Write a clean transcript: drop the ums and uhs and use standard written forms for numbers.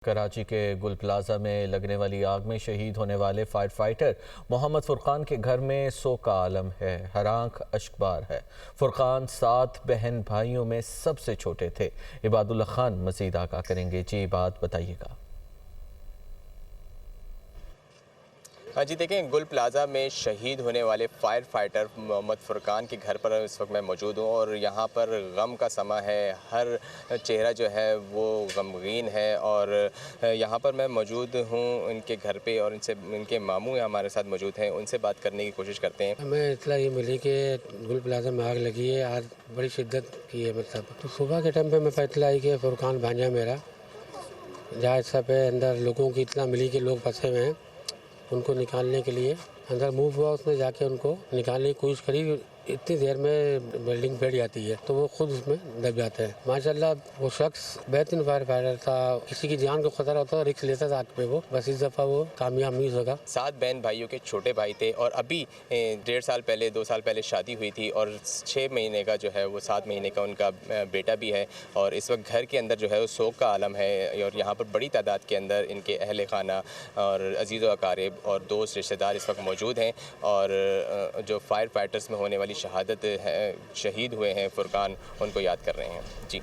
कराची के गुल प्लाजा में लगने वाली आग में शहीद होने वाले फायर फाइटर मोहम्मद फुरकान के घर में शोक का आलम है। हर आंख अश्कबार है। फुरकान 7 बहन भाइयों में सबसे छोटे थे। इबादुल्लाह खान मजीद आगाह करेंगे। जी बात बताइएगा। हाँ जी, देखें, गुल प्लाजा में शहीद होने वाले फायर फाइटर मोहम्मद फुरकान के घर पर इस वक्त मैं मौजूद हूँ और यहाँ पर गम का समा है। हर चेहरा जो है वो गमगीन है और यहाँ पर मैं मौजूद हूँ इनके घर पे और इनके मामू हमारे साथ मौजूद हैं। उनसे बात करने की कोशिश करते हैं। हमें इतला ये मिली कि गुल प्लाजा में आग लगी है। आज बड़ी शिद्दत की है। मतलब तो सुबह के टाइम पे मैं इतला आई कि फुरकान भांजा मेरा जहाँ सब पे अंदर लोगों की इतला मिली कि लोग फंसे हुए हैं, उनको निकालने के लिए अंदर मूव हुआ। उसने जाके उनको निकालने की कोशिश करी। इतनी देर में बिल्डिंग बैठ जाती है तो वो खुद उसमें दब जाते हैं। माशाल्लाह वो शख्स बेहतरीन फायर फाइटर था। किसी की जान को खतरा होता था, रिस्क लेता था आग पे वो। बस इस दफ़ा वो कामयाब नहीं हो सका। 7 बहन भाइयों के छोटे भाई थे और अभी 1.5 साल पहले 2 साल पहले शादी हुई थी और 6 महीने का जो है वो 7 महीने का उनका बेटा भी है। और इस वक्त घर के अंदर जो है वो शोक का आलम है और यहाँ पर बड़ी तादाद के अंदर इनके अहल खाना और अजीज़ व अकारिब और दोस्त रिश्तेदार इस वक्त मौजूद हैं। और जो फायर फाइटर्स में होने वाली शहादत है, शहीद हुए हैं फुरकान, उनको याद कर रहे हैं। जी।